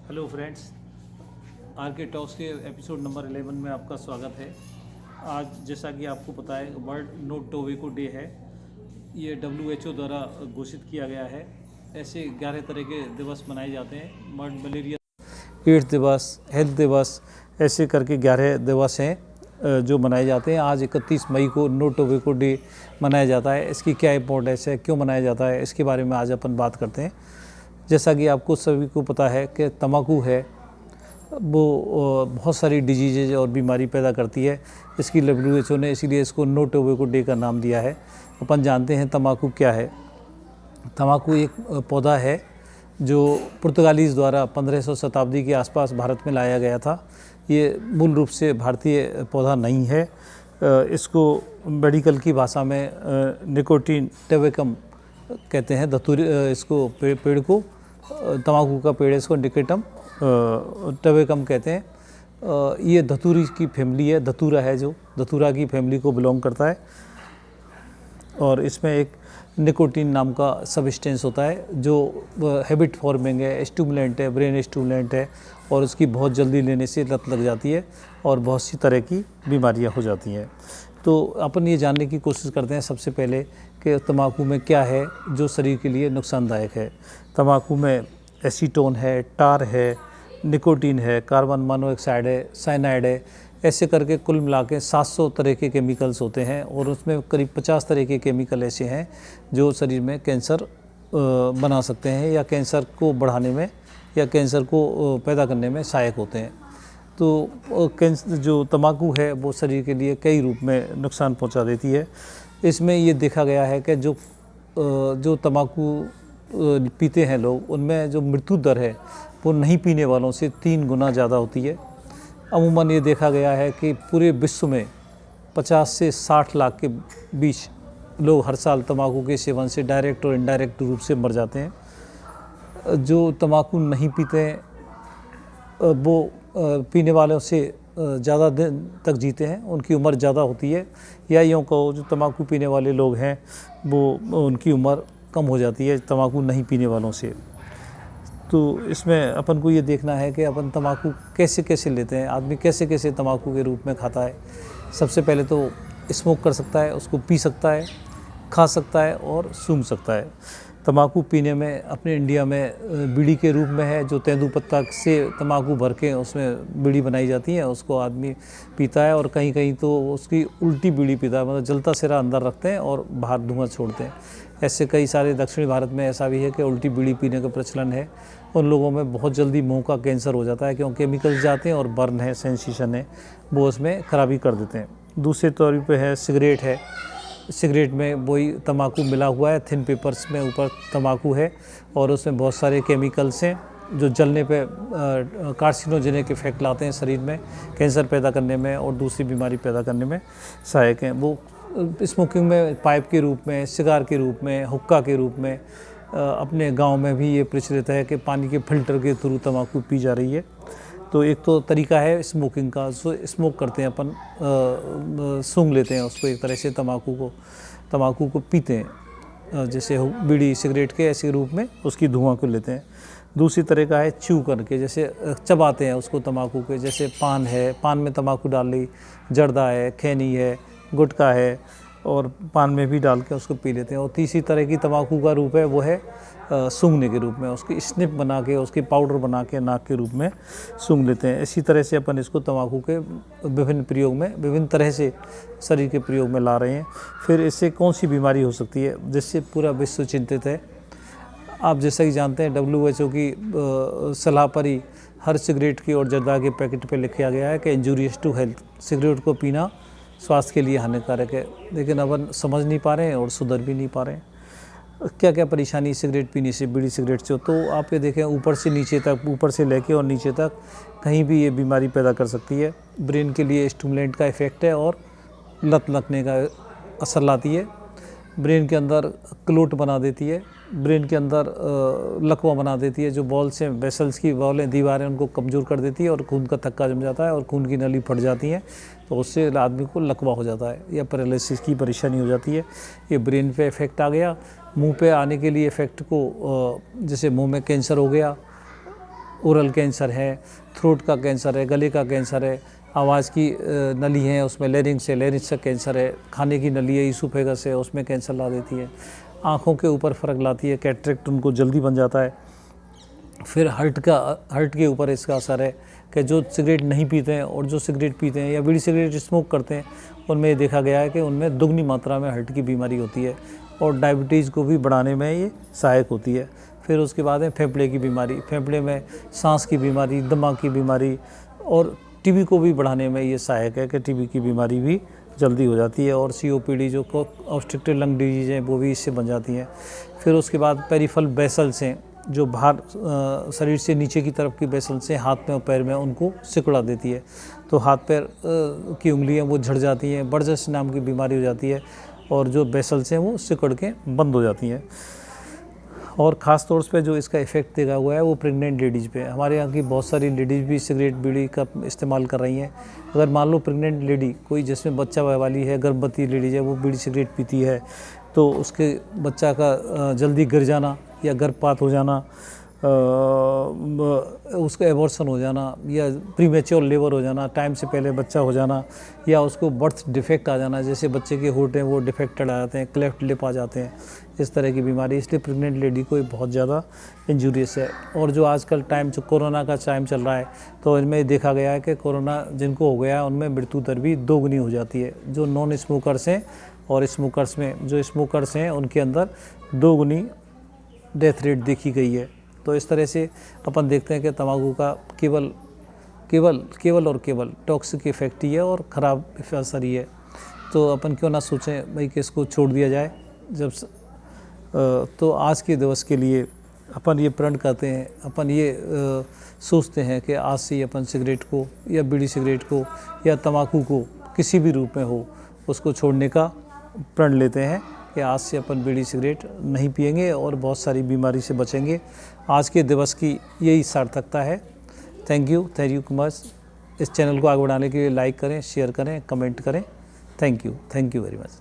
Hello friends, are के talks के episode number 11 में आपका स्वागत है। आज जैसा कि आपको पता है वर्ल्ड नो टोबैको डे है। ये WHO द्वारा घोषित किया गया है। ऐसे 11 तरह के दिवस मनाए जाते हैं। वर्ल्ड मलेरिया एड्स दिवस, हेल्थ दिवस, ऐसे करके 11 दिवस हैं जो मनाए जाते हैं। आज 31 मई को नो टोबैको डे मनाया जाता है। इसकी क्या इंपॉर्टेंस है, क्यों मनाया जाता है, इसके बारे में आज अपन बात करते हैं। जैसा कि आपको सभी को पता है कि तंबाकू है वो बहुत सारी डिजीज़ और बीमारी पैदा करती है। इसकी WHO ने इसीलिए इसको नो टोबैको डे का नाम दिया है। अपन जानते हैं तंबाकू क्या है। तंबाकू एक पौधा है जो पुर्तगालीज़ द्वारा 1500 शताब्दी के आसपास भारत में लाया गया था। ये मूल रूप से भारतीय पौधा नहीं है। इसको मेडिकल की भाषा में निकोटीन टेबेकम कहते हैं। धतूरी इसको पेड़ को तंबाकू का पेड़ है, इसको निकोटम टेबेकम कहते हैं। ये धतूरी की फैमिली है, धतूरा है जो धतूरा की फैमिली को बिलोंग करता है। और इसमें एक निकोटीन नाम का सब्सटेंस होता है जो हैबिट फॉर्मिंग है, स्टिमुलेंट है, ब्रेन स्टिमुलेंट है, और उसकी बहुत जल्दी लेने से लत लग जाती है और बहुत सी तरह की बीमारियां हो जाती हैं। तो अपन ये जानने की कोशिश करते हैं सबसे पहले कि तंबाकू में क्या है जो शरीर के लिए नुकसानदायक है। तंबाकू में एसीटोन है, टार है, निकोटीन है, कार्बन मोनोऑक्साइड है, साइनाइड है। ऐसे करके कुल मिला के 700 तरह के केमिकल्स होते हैं और उसमें करीब 50 तरह के केमिकल ऐसे हैं जो शरीर में कैंसर बना सकते हैं या कैंसर को बढ़ाने में या कैंसर को पैदा करने में सहायक होते हैं। तो कैंसर जो तंबाकू है वो शरीर के लिए कई रूप में नुकसान पहुंचा देती है। इसमें ये देखा गया है कि जो तंबाकू पीते हैं लोग, उनमें जो मृत्यु दर है वो नहीं पीने वालों से 3 गुना ज़्यादा होती है। अमूमन ये देखा गया है कि पूरे विश्व में 50 से 60 लाख के बीच लोग हर साल तंबाकू के सेवन से डायरेक्ट और इनडायरेक्ट रूप से मर जाते हैं। जो तंबाकू नहीं पीते हैं वो पीने वालों से ज़्यादा दिन तक जीते हैं, उनकी उम्र ज़्यादा होती है। या यूँ कहो जो तंबाकू पीने वाले लोग हैं वो उनकी उम्र कम हो जाती है तंबाकू नहीं पीने वालों से। तो इसमें अपन को ये देखना है कि अपन तंबाकू कैसे कैसे लेते हैं, आदमी कैसे कैसे तंबाकू के रूप में खाता है। सबसे पहले तो स्मोक कर सकता है, उसको पी सकता है, खा सकता है और सूंघ सकता है। तंबाकू पीने में अपने इंडिया में बीड़ी के रूप में है, जो तेंदूपत्ता से तंबाकू भर के उसमें बीड़ी बनाई जाती है, उसको आदमी पीता है। और कहीं कहीं तो उसकी उल्टी बीड़ी पीता है, मतलब जलता सिरा अंदर रखते हैं और बाहर धुआं छोड़ते हैं। ऐसे कई सारे दक्षिणी भारत में ऐसा भी है कि उल्टी बीड़ी पीने का प्रचलन है। उन लोगों में बहुत जल्दी मुंह का कैंसर हो जाता है क्योंकि केमिकल्स जाते हैं और बर्न है, सेंसेशन है, वो उसमें खराबी कर देते हैं। दूसरे तौर पे है सिगरेट है। सिगरेट में वही तंबाकू मिला हुआ है, थिन पेपर्स में ऊपर तंबाकू है और उसमें बहुत सारे केमिकल्स हैं जो जलने पे कार्सिनोजेनिक इफेक्ट लाते हैं शरीर में, कैंसर पैदा करने में और दूसरी बीमारी पैदा करने में सहायक हैं। वो स्मोकिंग में पाइप के रूप में, सिगार के रूप में, हुक्का के रूप में, अपने गांव में भी ये प्रचलित है कि पानी के फिल्टर के थ्रू तंबाकू पी जा रही है। तो एक तो तरीका है स्मोकिंग का, जो स्मोक करते हैं अपन, सूंघ लेते हैं उसको, एक तरह से तंबाकू को पीते हैं, जैसे बीड़ी सिगरेट के ऐसे रूप में उसकी धुआं को लेते हैं। दूसरी तरह का है च्यू करके, जैसे चबाते हैं उसको तंबाकू के, जैसे पान है, पान में तंबाकू डाल ली, जर्दा है, खैनी है, गुटखा है और पान में भी डाल के उसको पी लेते हैं। और तीसरी तरह की तंबाकू का रूप है वो है सूंघने के रूप में, उसकी स्निप बना के, उसके पाउडर बना के नाक के रूप में सूंघ लेते हैं। इसी तरह से अपन इसको तंबाकू के विभिन्न प्रयोग में, विभिन्न तरह से शरीर के प्रयोग में ला रहे हैं। फिर इससे कौन सी बीमारी हो सकती है जिससे पूरा विश्व चिंतित है। आप जैसा कि जानते हैं WHO की सलाह पर ही हर सिगरेट की और जर्दा के पैकेट पर लिखा गया है कि इंजूरियस टू हेल्थ, सिगरेट को पीना स्वास्थ्य के लिए हानिकारक है। लेकिन अपन समझ नहीं पा रहे हैं और सुधर भी नहीं पा रहे हैं। क्या क्या परेशानी सिगरेट पीने से, बीड़ी सिगरेट से। तो आप ये देखें ऊपर से नीचे तक, ऊपर से लेके और नीचे तक कहीं भी ये बीमारी पैदा कर सकती है। ब्रेन के लिए स्टिमुलेंट का इफेक्ट है और लत लगने का असर लाती है। ब्रेन के अंदर क्लोट बना देती है, ब्रेन के अंदर लकवा बना देती है। जो बॉल्स हैं, वेसल्स की वॉलें, दीवारें, उनको कमज़ोर कर देती है और खून का थक्का जम जाता है और खून की नली फट जाती है। तो उससे आदमी को लकवा हो जाता है या पैरालिसिस की परेशानी हो जाती है। ये ब्रेन पे इफेक्ट आ गया। मुंह पे आने के लिए इफेक्ट को, जैसे मुंह में कैंसर हो गया, ओरल कैंसर है, थ्रोट का कैंसर है, गले का कैंसर है, आवाज़ की नली है उसमें लेरिंक्स का कैंसर है, खाने की नली है ईसोफेगस है उसमें कैंसर ला देती है, आँखों के ऊपर फ़र्क लाती है, कैटरेक्ट उनको जल्दी बन जाता है। फिर हार्ट के ऊपर इसका असर है कि जो सिगरेट नहीं पीते हैं और जो सिगरेट पीते हैं या बीड़ी सिगरेट स्मोक करते हैं उनमें ये देखा गया है कि उनमें दुगनी मात्रा में हार्ट की बीमारी होती है और डायबिटीज़ को भी बढ़ाने में ये सहायक होती है। फिर उसके बाद है फेफड़े की बीमारी, फेफड़े में सांस की बीमारी, दिमाग की बीमारी और टीबी को भी बढ़ाने में ये सहायक है कि टीबी की बीमारी भी जल्दी हो जाती है और सीओपीडी जो ऑब्स्ट्रक्टिव लंग डिजीज हैं वो भी इससे बन जाती हैं। फिर उसके बाद पेरिफेरल वेसल्स हैं जो बाहर शरीर से नीचे की तरफ की वेसल्स हैं हाथ में और पैर में, उनको सिकुड़ा देती है, तो हाथ पैर की उंगलियां वो झड़ जाती हैं, बर्जस नाम की बीमारी हो जाती है और जो वेसल्स हैं वो सिकुड़ के बंद हो जाती हैं। और ख़ास तौर पे जो इसका इफ़ेक्ट देखा हुआ है वो प्रेग्नेंट लेडीज़ पे। हमारे यहाँ की बहुत सारी लेडीज़ भी सिगरेट बीड़ी का इस्तेमाल कर रही हैं। अगर मान लो प्रेग्नेंट लेडी कोई जिसमें बच्चा वाली है, गर्भवती लेडीज़ है, वो बीड़ी सिगरेट पीती है तो उसके बच्चा का जल्दी गिर जाना या गर्भपात हो जाना, उसका एबॉर्शन हो जाना या प्रीमेच्योर लेबर हो जाना, टाइम से पहले बच्चा हो जाना, या उसको बर्थ डिफेक्ट आ जाना, जैसे बच्चे के होंठ हैं वो डिफेक्टेड आ जाते हैं, क्लेफ्ट लिप आ जाते हैं, इस तरह की बीमारी। इसलिए प्रेग्नेंट लेडी को ये बहुत ज़्यादा इंजूरियस है। और जो आजकल टाइम जो कोरोना का टाइम चल रहा है तो इनमें देखा गया है कि कोरोना जिनको हो गया है उनमें मृत्यु दर भी दोगुनी हो जाती है। जो नॉन स्मोकर्स हैं और स्मोकर्स में जो स्मोकर्स हैं उनके अंदर दोगुनी डेथ रेट देखी गई है। तो इस तरह से अपन देखते हैं कि तंबाकू का केवल और केवल टॉक्सिक इफेक्ट ही है और ख़राब असर ही है। तो अपन क्यों ना सोचें भाई कि इसको छोड़ दिया जाए। जब तो आज के दिवस के लिए अपन ये प्रण करते हैं, अपन ये सोचते हैं कि आज से अपन सिगरेट को या बीड़ी सिगरेट को या तंबाकू को किसी भी रूप में हो उसको छोड़ने का प्रण लेते हैं कि आज से अपन बीड़ी सिगरेट नहीं पिएंगे और बहुत सारी बीमारी से बचेंगे। आज के दिवस की यही सार्थकता है। Thank you much. इस चैनल को आगे बढ़ाने के लिए लाइक करें, शेयर करें, कमेंट करें। Thank you very much.